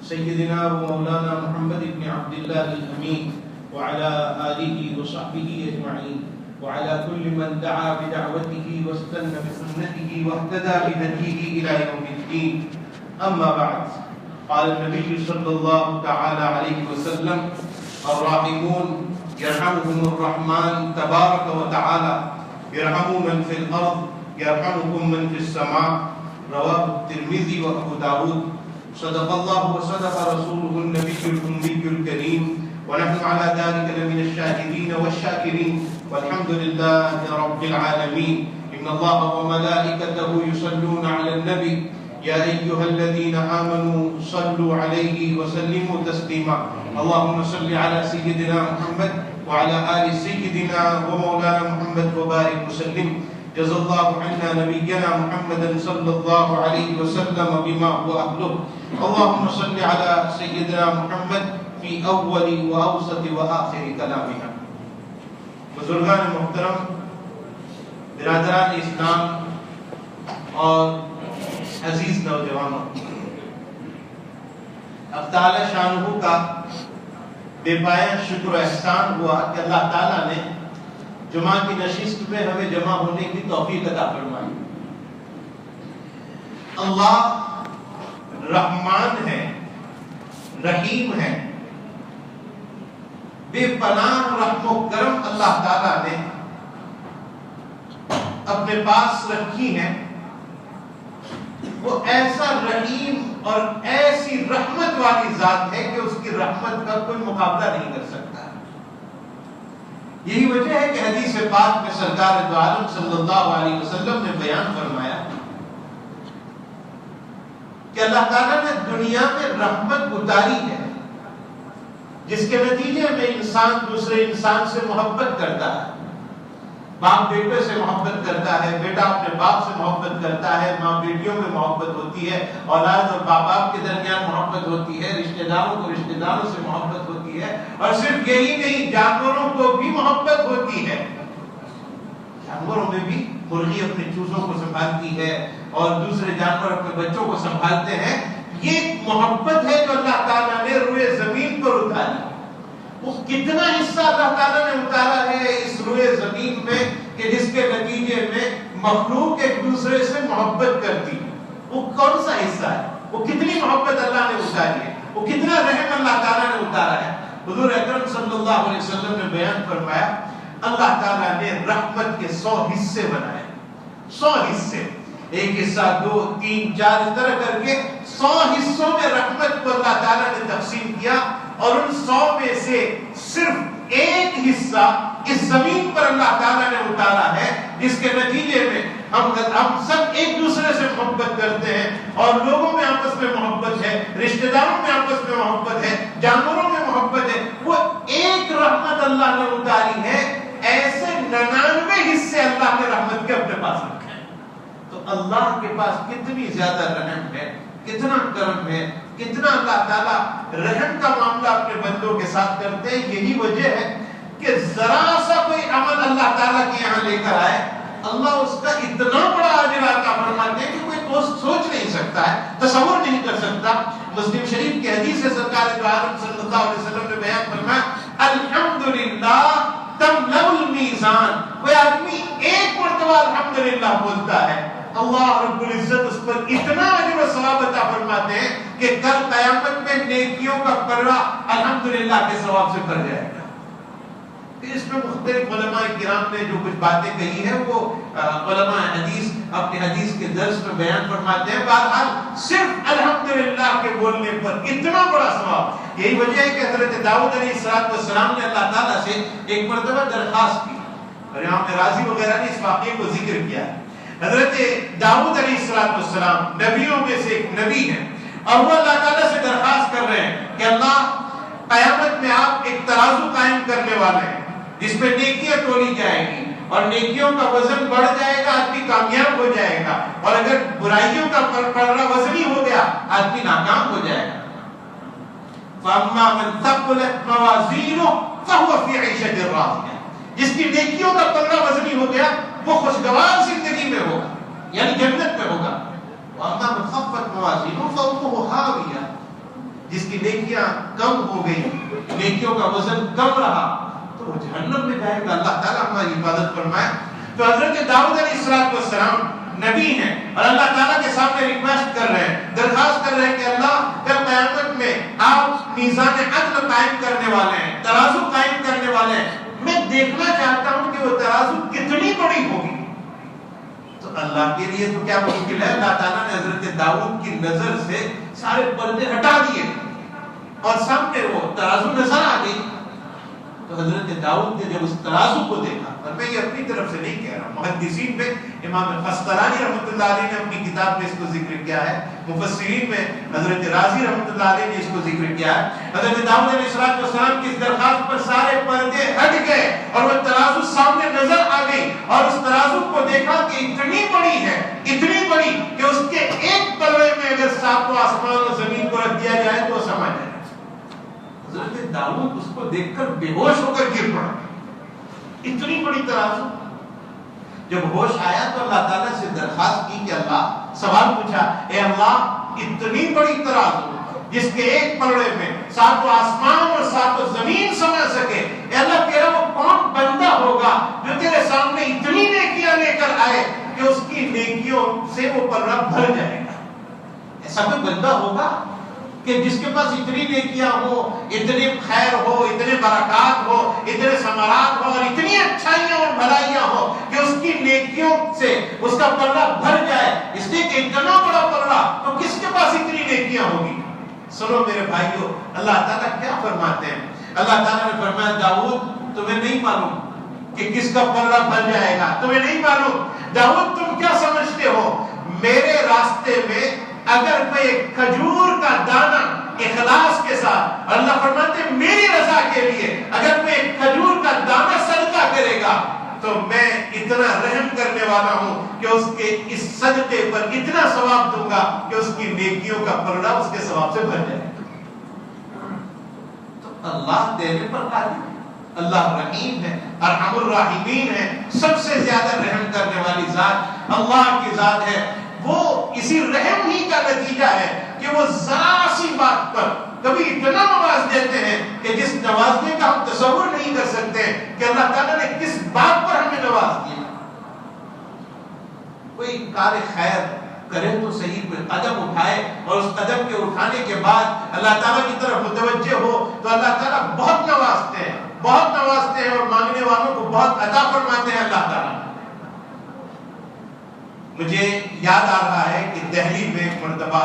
سيدنا ومولانا محمد بن عبد الله الأمين وعلى آله وصحبه أجمعين وعلى كل من دعا بدعوته واستنى بسنته واهتدى بهديه إلى يوم الدين. أما بعد، قال النبي صلى الله تعالى عليه وسلم: الراحمون يرحمهم الرحمن تبارك وتعالى يرحموا من في الأرض يرحمكم من في السماء. رواه الترمذي وأبو داود. صدق الله وصدق رسوله النبي الأمي الكريم، ونحن على ذلك لمن الشاهدين والشاكرين، والحمد لله رب العالمين. إن الله وملائكته يصلون على النبي يا أيها الذين آمنوا صلوا عليه وسلموا تسليما. اللهم صل على سيدنا محمد وعلى آل سيدنا ومولانا محمد وبارك وسلم. جزا الله عنا نبينا محمدا صلى الله عليه وسلم بما هو أهله. اللهم صل على سيدنا محمد في أول وأوسط وآخر كلامنا. بزرگان محترم، برادران اسلام اور عزیز نوجوانوں، اب تعالی شانہ کا بے پایہ شکر و احسان ہوا کہ اللہ تعالیٰ نے جمعہ کی نشست میں ہمیں جمع ہونے کی توفیق عطا فرمائی. اللہ رحمان ہے، رحیم ہے. بے پناہ رحم و کرم اللہ تعالیٰ نے اپنے پاس رکھی ہیں. وہ ایسا رحیم اور ایسی رحمت والی ذات ہے کہ اس کی رحمت کا کوئی مقابلہ نہیں کر سکتا. یہی وجہ ہے کہ حدیث پاک میں سرکار دو عالم صلی اللہ علیہ وسلم نے بیان فرمایا کہ اللہ تعالیٰ نے دنیا میں رحمت اتاری ہے، جس کے نتیجے میں انسان دوسرے انسان سے محبت کرتا ہے. باپ بیٹے سے محبت کرتا ہے، بیٹا اپنے باپ سے محبت کرتا ہے، ماں بیٹیوں میں محبت ہوتی ہے، اولاد اور باپ باپ کے درمیان محبت ہوتی ہے، رشتہ داروں کو رشتہ داروں سے محبت ہوتی ہے. اور صرف یہی نہیں، جانوروں کو بھی محبت ہوتی ہے. جانوروں میں بھی مرغی اپنے چوزوں کو سنبھالتی ہے اور دوسرے جانور اپنے بچوں کو سنبھالتے ہیں. یہ محبت ہے جو اللہ تعالیٰ نے روئے زمین پر اتاری. وہ کتنا حصہ اللہ تعالیٰ نے اتارا ہے اس روئے زمین میں کہ جس کے نتیجے میں مخلوق ایک دوسرے سے محبت کرتی ہے. وہ کون سا حصہ ہے؟ وہ کتنی محبت اللہ نے اتاری ہے، وہ کتنا رحم اللہ تعالیٰ نے اتارا ہے. حضور اکرم صلی اللہ علیہ وسلم نے بیان فرمایا اللہ تعالیٰ نے رحمت کے 100 حصے بنائے. 100 حصے، ایک حصہ 2 3 4 اس طرح کر کے 100 حصوں میں رحمت کو اللہ تعالیٰ نے تقسیم کیا. اور ان 100 میں سے صرف ایک حصہ اس زمین پر اللہ تعالیٰ نے اتارا ہے، جس کے نتیجے میں ہم سب ایک دوسرے سے محبت کرتے ہیں اور لوگوں میں آپس میں محبت ہے، رشتہ داروں میں آپس میں محبت ہے، جانوروں میں محبت ہے. وہ ایک رحمت اللہ نے اتاری ہے، ایسے 99 حصے اللہ نے رحمت کے اپنے پاس رکھے ہیں. تو اللہ کے پاس کتنی زیادہ رحم ہے، کتنا کرم ہے، کتنا اللہ تعالیٰ رحم کا معاملہ اپنے بندوں کے ساتھ کرتے ہیں. یہی وجہ ہے کہ ذرا سا کوئی عمل اللہ تعالیٰ کے یہاں لے کر آئے، اللہ اس کا اتنا بڑا اجر عطا فرماتے ہیں کہ کوئی دوست سوچ نہیں سکتا ہے، تصور نہیں کر سکتا. مسلم شریف کی حدیث ہے، سرکار دو عالم صلی اللہ علیہ وسلم نے بیان فرمایا الحمدللہ تملأ المیزان. کوئی آدمی ایک مرتبہ الحمدللہ بولتا ہے، اللہ رب العزت اس پر اتنا اجر و ثواب عطا فرماتے ہیں کہ کل قیامت میں نیکیوں کا پرڑا الحمدللہ کے ثواب سے بھر جائے گا. اس میں مختلف علماء کرام نے جو کچھ باتیں کہی ہیں وہ علماء حدیث اپنے حدیث کے درس میں بیان فرماتے ہیں. بہرحال صرف الحمدللہ کے بولنے پر اتنا بڑا ثواب. یہی وجہ ہے کہ حضرت داؤد علیہ السلام نے اللہ تعالیٰ سے ایک مرتبہ درخواست کی، اور امام راضی وغیرہ نے اس واقعے کو ذکر کیا. حضرت داؤد علیہ السلام نبیوں میں سے ایک نبی ہیں، اور وہ اللہ تعالیٰ سے درخواست کر رہے ہیں کہ اللہ قیامت میں آپ ایک ترازو قائم کرنے والے ہیں جس پہ نیکیاں تولی جائیں گی، اور نیکیوں کا وزن بڑھ جائے گا، آدمی کامیاب ہو جائے گا، اور اگر برائیوں کا پلڑا وزنی ہو گیا آدمی ناکام ہو جائے گا. فَأَمَّا مَنْ ثَقُلَتْ مَوَازِينُهُ فَهُوَ فِي عِيشَةٍ رَاضِيَةٍ. جس کی نیکیوں کا پلڑا وزنی ہو گیا وہ خوشگوار زندگی میں ہوگا، یعنی جنت میں ہوگا. وَأَمَّا مَنْ خَفَّتْ مَوَازِينُهُ فَأُمُّهُ هَاوِيَةٌ. جس کی نیکیاں کم ہو گئی، نیکیوں کا وزن کم رہا، تو وہ جہنم میں جائے گا۔ اللہ تعالیٰ ہماری حفاظت فرمائے۔ تو حضرت داؤد علیہ السلام نبی ہیں اور اللہ تعالیٰ کے سامنے ریکویسٹ کر رہے ہیں، درخواست کر رہے ہیں کہ اللہ کل قیامت میں آپ میزان عدل قائم کرنے والے ہیں، ترازو قائم کرنے والے ہیں، میں دیکھنا چاہتا ہوں کہ وہ ترازو کتنی بڑی ہوگی۔ تو اللہ کے لیے تو کیا مشکل ہے، اللہ تعالیٰ نے حضرت داؤد کی نظر سے سارے پردے ہٹا دیے اور سامنے وہ ترازو نظر آ گئی۔ تو حضرت داؤد نے جب اس ترازو کو دیکھا، اور میں یہ اپنی طرف سے نہیں کہہ رہا، محدثین میں امام خستلانی رحمۃ اللہ علیہ نے اپنی کتاب میں اس کو ذکر کیا ہے، مفسرین میں حضرت رازی رحمۃ اللہ علیہ نے اس کو ذکر کیا ہے۔ حضرت داؤد علیہ السلام کی اس درخواست پر سارے پردے ہٹ گئے اور وہ ترازو سامنے نظر آ گئی، اور اس ترازو کو دیکھا کہ اتنی بڑی ہے، اتنی بڑی کہ اس کے ایک پلڑے میں اگر ساتوں آسمان اور زمین کو رکھ دیا جائے تو سمجھ جائے۔ حضرت داؤد اس کو دیکھ کر بے ہوش ہو کر گر پڑا، اتنی بڑی ترازو۔ جب ہوش آیا تو اللہ تعالیٰ سے درخواست کی کہ اللہ، سوال پوچھا، اے اللہ اتنی بڑی ترازو جس کے ایک پلڑے میں ساتوں آسمان اور ساتوں زمین سما سکے، اے اللہ تیرا وہ کون بندہ ہوگا جو تیرے سامنے اتنی نیکیاں لے کر آئے کہ اس کی نیکیوں سے وہ پلڑا بھر جائے گا؟ ایسا کوئی بندہ ہوگا کہ جس کے پاس اتنی نیکیاں ہو، اتنی خیر ہو، اتنے برکات ہو، اتنے ثمرات ہو اور اتنی اچھائیاں اور بھلائیاں ہو کہ اس کی نیکیوں سے اس کا پلڑا بھر جائے؟ اس لیے کہ اتنا بڑا پلڑا تو کس کے پاس اتنی نیکیاں ہوگی؟ سنو میرے بھائیو، اللہ تعالیٰ کیا فرماتے ہیں؟ اللہ تعالیٰ نے فرمایا داؤد تمہیں نہیں معلوم کہ کس کا پلڑا بھر جائے گا، تمہیں نہیں معلوم۔ داؤد تم کیا سمجھتے ہو؟ میرے راستے میں اگر کوئی کھجور کا دانہ اخلاص کے ساتھ، اللہ فرماتے ہیں میری رضا کے لیے اگر کوئی کھجور کا دانہ صدقہ کرے گا تو میں اتنا رحم کرنے والا ہوں کہ اس کے اس صدقے پر اتنا ثواب دوں گا کہ اس کی نیکیوں کا پلڑا اس کے ثواب سے بھر جائے گا۔ تو اللہ دینے پر قادر ہے، اللہ رحیم ہے، ارحم الراحمین ہے، سب سے زیادہ رحم کرنے والی ذات اللہ کی ذات ہے۔ وہ اسی رحم ہی کا نتیجہ ہے کہ وہ ذرا سی بات پر کبھی اتنا نواز دیتے ہیں کہ جس نوازنے کا ہم تصور نہیں کر سکتے کہ اللہ تعالیٰ نے کس بات پر ہمیں نواز دیا۔ کوئی کار خیر کرے تو صحیح، کوئی قدم اٹھائے اور اس قدم کے اٹھانے کے بعد اللہ تعالیٰ کی طرف متوجہ ہو تو اللہ تعالیٰ بہت نوازتے ہیں، بہت نوازتے ہیں اور مانگنے والوں کو بہت عطا فرماتے ہیں اللہ تعالیٰ۔ مجھے یاد آ رہا ہے کہ دہلی میں ایک مرتبہ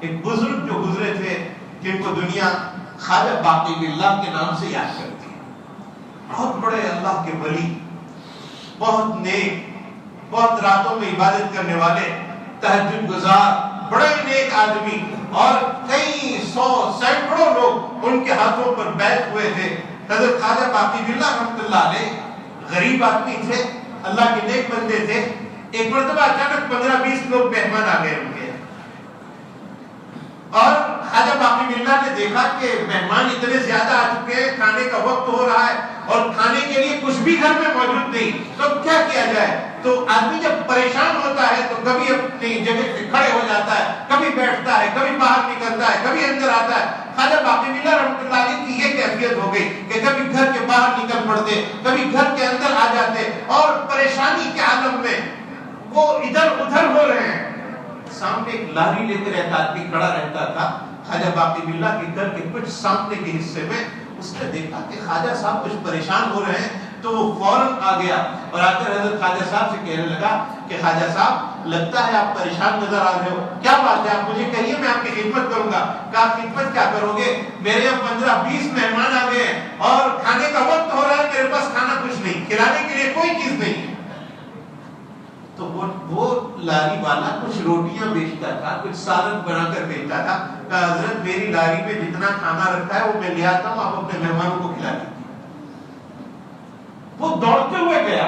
ایک بزرگ جو گزرے تھے جن کو دنیا خواجہ باقی باللہ کے نام سے یاد کرتی ہے، بہت بڑے اللہ کے ولی، بہت نیک، بہت راتوں میں عبادت کرنے والے، تہجد گزار، بڑے نیک آدمی، اور کئی سو سینکڑوں لوگ ان کے ہاتھوں پر بیعت ہوئے تھے۔ حضرت خواجہ باقی باللہ رحمۃ اللہ علیہ غریب آدمی تھے، اللہ کے نیک بندے تھے۔ ایک مرتبہ اچانک 15-20 لوگ مہمان آ گئے ان کے، اور خواجہ باقی باللہ نے دیکھا کہ مہمان اتنے زیادہ آ چکے ہیں، کھانے کا وقت ہو رہا ہے اور کھانے کے لیے کچھ بھی گھر میں موجود نہیں، تو کیا کیا جائے؟ تو آدمی جب پریشان ہوتا ہے تو کبھی اپنی جگہ سے کھڑے ہو جاتا ہے، کبھی بیٹھتا ہے، کبھی باہر نکلتا ہے، کبھی اندر آتا ہے۔ خواجہ باقی باللہ رحمۃ اللہ علیہ کی یہ کیفیت ہو گئی کہ کبھی گھر کے باہر نکل پڑتے، کبھی گھر کے اندر آ جاتے، اور پریشانی کے عالم میں وہ ادھر ادھر ہو رہے ہیں۔ سامنے ایک لاری لے کر ایک آدمی کھڑا رہتا تھا خواجہ باقی باللہ کے گھر کے کچھ سامنے کے حصے میں۔ اس نے دیکھا کہ خواجہ صاحب کچھ پریشان ہو رہے ہیں تو وہ فوراً آ گیا اور آ کر حضرت خواجہ صاحب سے کہنے لگا کہ خواجہ صاحب لگتا ہے آپ پریشان نظر آ رہے ہو، کیا بات ہے؟ آپ مجھے کہیے، میں آپ کی خدمت کروں گا۔ کہا خدمت کیا کرو گے؟ میرے یہاں 15-20 مہمان آ گئے ہیں اور کھانے کا وقت ہو رہا ہے، میرے پاس کھانا کچھ نہیں، کھلانے کے لیے کوئی چیز نہیں۔ تو وہ لاری والا کچھ روٹیاں بیچتا تھا، کچھ سالن بنا کر بیچتا تھا۔ کہا حضرت میری لاری میں جتنا کھانا رکھا ہے وہ میں لے آتا ہوں، آپ اپنے مہمانوں کو کھلا دیجیے۔ وہ دوڑتے ہوئے گیا،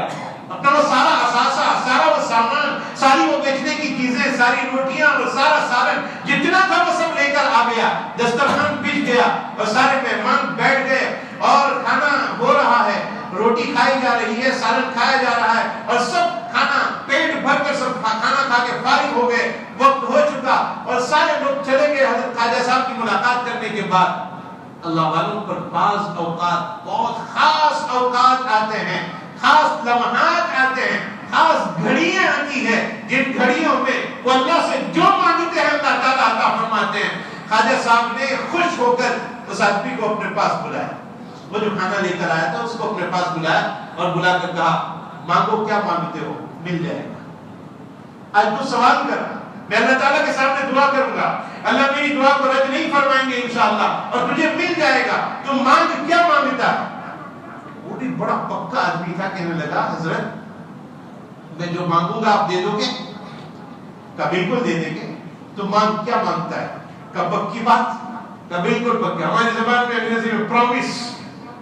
اپنا وہ سارا اثاثہ، سارا وہ سامان، ساری وہ بیچنے کی چیزیں، ساری روٹیاں، وہ سارا سالن جتنا تھا وہ سب لے کر آ گیا۔ دسترخوان بچھ گیا اور سارے مہمان بیٹھ گئے اور کھانا ہو رہا ہے، روٹی کھائی جا رہی ہے، سالن کھایا جا رہا ہے، اور سب کھانا پیٹ بھر کر سب کھانا کھا کے فارغ ہو گئے۔ وقت ہو چکا اور سارے لوگ چلے گئے حضرت خواجہ صاحب کی ملاقات کرنے کے بعد اللہ والوں پر بعض اوقات بہت خاص اوقات آتے ہیں، خاص لمحات آتے ہیں، خاص گھڑیاں آتی ہیں جن گھڑیوں میں وہ اللہ سے جو مانگتے ہیں اللہ تعالیٰ عطا فرماتے ہیں۔ خواجہ صاحب نے خوش ہو کر اس آدمی کو اپنے پاس بلایا، وہ جو کھانا لے کر آیا تھا اس کو اپنے پاس بلایا اور بلا کر کہا مانگو کیا مانگتے ہو مل جائے گا۔ آج تو سوال کر، میں اللہ تعالیٰ کے سامنے دعا کروں گا، اللہ میری دعا کو رد نہیں فرمائیں گے انشاءاللہ، اور تجھے مل جائے گا، تو مانگ کیا مانگتا ہے؟ وہ بھی بڑا پکا آدمی تھا، کہنے لگا حضرت میں جو مانگوں گا آپ دے دو گے؟ کہا بالکل دے دیں گے۔ تو مانگ کیا مانگتا ہے؟ کہا پکی بات۔ کہا بالکل پکی، ہماری زبان میں انگریزی میں پرومس،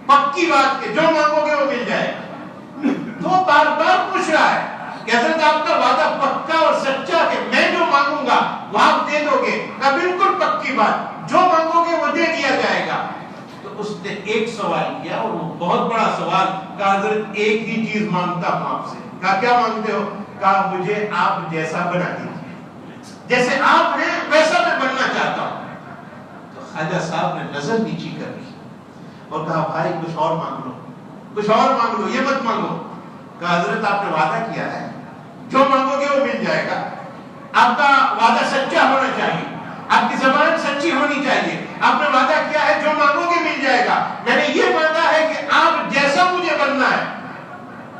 پکی بات کہ جو مانگو گے وہ مل جائے گا۔ تو بار بار پوچھ رہا ہے کہ حضرت آپ کا وعدہ پکا اور سچا کہ میں جو مانگوں گا وہ آپ دے دو گے؟ کہا بالکل پکی بات، جو مانگو گے وہ دے دیا جائے گا۔ تو اس نے ایک سوال کیا اور وہ بہت بڑا سوال، کہا حضرت ایک ہی چیز مانگتا ہوں آپ سے۔ کہا کیا مانگتے ہو؟ کہا مجھے آپ جیسا بنا دیجیے، جیسے آپ ہیں ویسا میں بننا چاہتا ہوں۔ تو خواجہ صاحب نے نظر نیچی کر لی اور کہا بھائی کچھ اور مانگ لو، کچھ اور مانگ لو، یہ مت مانگو۔ کہا حضرت آپ نے وعدہ کیا ہے جو مانگو گے وہ مل جائے گا، آپ کا وعدہ سچا ہونا چاہیے، آپ کی زبان سچی ہونی چاہیے، آپ نے وعدہ کیا ہے جو مانگو گے مل جائے گا، میں نے یہ مانگا ہے کہ آپ جیسا مجھے بننا ہے۔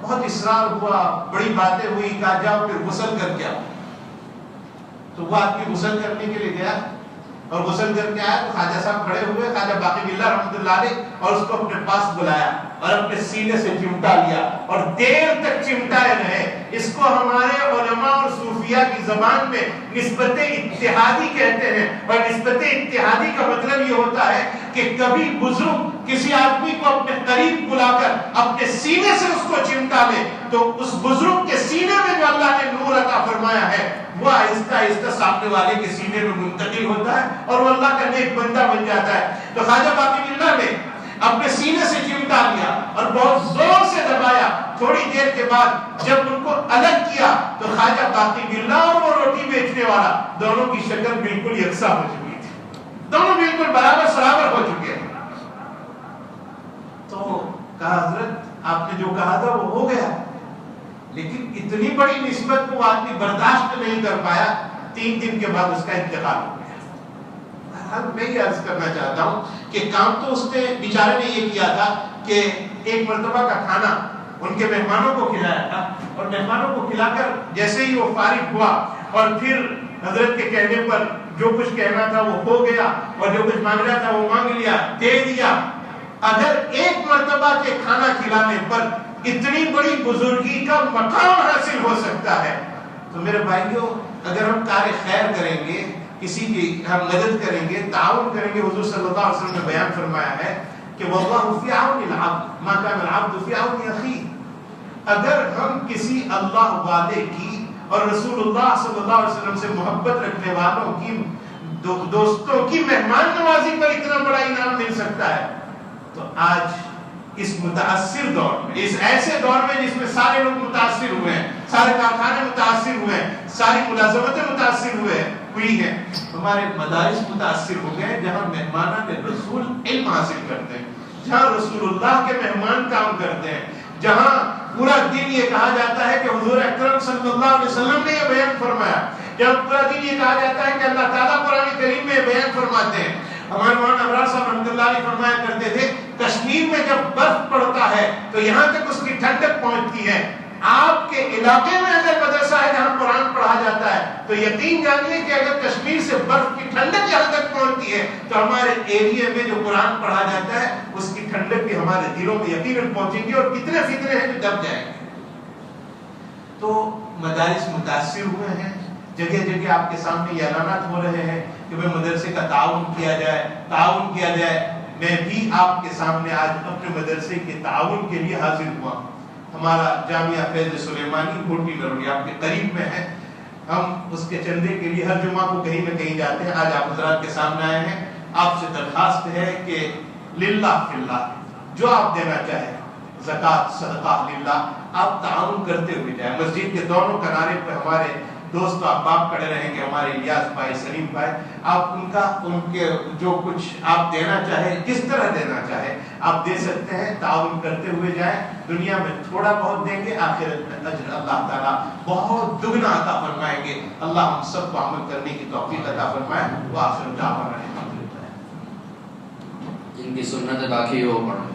بہت اصرار ہوا، بڑی باتیں ہوئی، کہا جاؤ پھر غسل کر کے آؤ۔ تو وہ آدمی غسل کرنے کے لیے گیا اور غسل کر کے آیا تو خواجہ صاحب کھڑے ہوئے، خواجہ باقی باللہ رحمۃ اللہ علیہ، اور اس کو اپنے پاس بلایا اور اپنے سینے سے چمٹا لیا اور دیر تک چمٹائے رہے۔ اس کو ہمارے علماء اور صوفیاء کی زبان میں نسبت اتحادی کہتے ہیں، اور نسبت اتحادی کا مطلب یہ ہوتا ہے کہ کبھی بزرگ کسی آدمی کو اپنے قریب بلا کر اپنے سینے سے اس کو چمٹا لے تو اس بزرگ کے سینے میں جو اللہ نے نور عطا فرمایا ہے وہ آہستہ آہستہ سامنے والے کے سینے میں منتقل ہوتا ہے اور وہ اللہ کا نیک بندہ بن جاتا ہے۔ تو خواجہ باقی باللہ نے اپنے سینے سے چمٹا لیا اور بہت زور سے دبایا۔ تھوڑی دیر کے بعد جب ان کو الگ کیا تو خواجہ باقی باللہ اور وہ روٹی بیچنے والا دونوں کی شکل بالکل یکساں ہو چکی تھی، دونوں بالکل برابر سرابر ہو چکے۔ تو کہا حضرت آپ نے جو کہا تھا وہ ہو گیا، لیکن اتنی بڑی نسبت کو آدمی برداشت نہیں کر پایا، 3 دن کے بعد اس کا انتقال ہو گیا۔ میں یہ عرض کرنا چاہتا ہوں کہ کام تو اس نے بیچارے نے یہ کیا تھا کہ ایک مرتبہ کا کھانا ان کے مہمانوں کو کھلایا تھا، اور مہمانوں کو کھلا کر جیسے ہی وہ فارغ ہوا اور پھر حضرت کے کہنے پر جو کچھ کہنا تھا وہ ہو گیا اور جو کچھ مانگنا تھا وہ مانگ لیا، دے دیا۔ اگر ایک مرتبہ کے کھانا کھلانے پر اتنی بڑی بزرگی کا مقام حاصل ہو سکتا ہے تو میرے بھائیوں اگر ہم کار خیر کریں گے، کسی کی ہم مدد کریں گے، تعاون کریں گے، حضور صلی اللہ علیہ وسلم نے بیان فرمایا ہے کہ واللہ فی عون العبد ما کان العبد فی عون اخیہ۔ اگر ہم کسی اللہ والے کی اور رسول اللہ صلی اللہ علیہ وسلم سے محبت رکھنے والوں کی دوستوں کی مہمان نوازی پر اتنا بڑا انعام مل سکتا ہے تو آج اس متاثر دور میں، اس ایسے دور میں جس میں سارے لوگ متاثر ہوئے ہیں، سارے کارخانے متاثر ہوئے ہیں، ساری ملازمتیں متاثر ہوئی ہیں، ہمارے مدارس متاثر ہو گئے جہاں مہمانان رسول علم حاصل کرتے ہیں، جہاں رسول اللہ کے مہمان کام کرتے ہیں، جہاں پورا دن یہ کہا جاتا ہے کہ حضور اکرم صلی اللہ علیہ وسلم نے یہ بیان فرمایا، جہاں پورا دن یہ کہا جاتا ہے کہ اللہ تعالیٰ قرآن کریم میں بیان فرماتے ہیں۔ ہمارے مولانا ابرار صاحب رحمۃ اللہ علیہ فرمایا کرتے تھے کشمیر میں جب برف پڑتا ہے تو یہاں تک اس کی ٹھنڈک پہنچتی ہے، آپ کے علاقے میں اگر مدرسہ ہے جہاں قرآن پڑھا جاتا ہے تو یقین جانیے کہ اگر کشمیر سے برف کی ٹھنڈک یہاں تک پہنچتی ہے تو ہمارے ایریے میں جو قرآن پڑھا جاتا ہے اس کی ٹھنڈک بھی ہمارے دلوں میں یقیناً پہنچے گی، اور کتنے فتنے ہیں جو دب جائیں گے۔ تو مدارس متاثر ہوئے ہیں، جگہ جگہ آپ کے سامنے یہ اعلانات ہو رہے ہیں کہ میں مدرسے کا تعاون کیا جائے۔ میں بھی آپ کے سامنے آج اپنے مدرسے کے تعاون کے لیے حاضر ہوا۔ ہمارا جامعہ فیض سلیمانی گھوٹی نروی آپ کے قریب میں ہے، ہم اس کے چندے کے لیے ہر جمعہ کو کہیں نہ کہیں جاتے ہیں۔ آج آپ حضرات کے سامنے آئے ہیں، آپ سے درخواست ہے کہ للہ فی اللہ جو آپ دینا چاہیں، زکوٰۃ صدقہ للہ، آپ تعاون کرتے ہوئے جائیں۔ مسجد کے دونوں کنارے پہ ہمارے دوست احباب کھڑے رہیں گے، ہمارے الیاس بھائی، سلیم بھائی، آپ ان کے جو کچھ آپ دینا چاہے، جس طرح دینا چاہے آپ دے سکتے ہیں، تعاون کرتے ہوئے جائیں. دنیا میں تھوڑا بہت دیں گے، آخرت میں اجر اللہ تعالیٰ بہت دگنا عطا فرمائیں گے. اللہ ہم سب کو عمل کرنے کی توفیق عطا فرمائے. وآخر دعوانا الحمدللہ. جن کی سنت باقی ہو پڑھیں.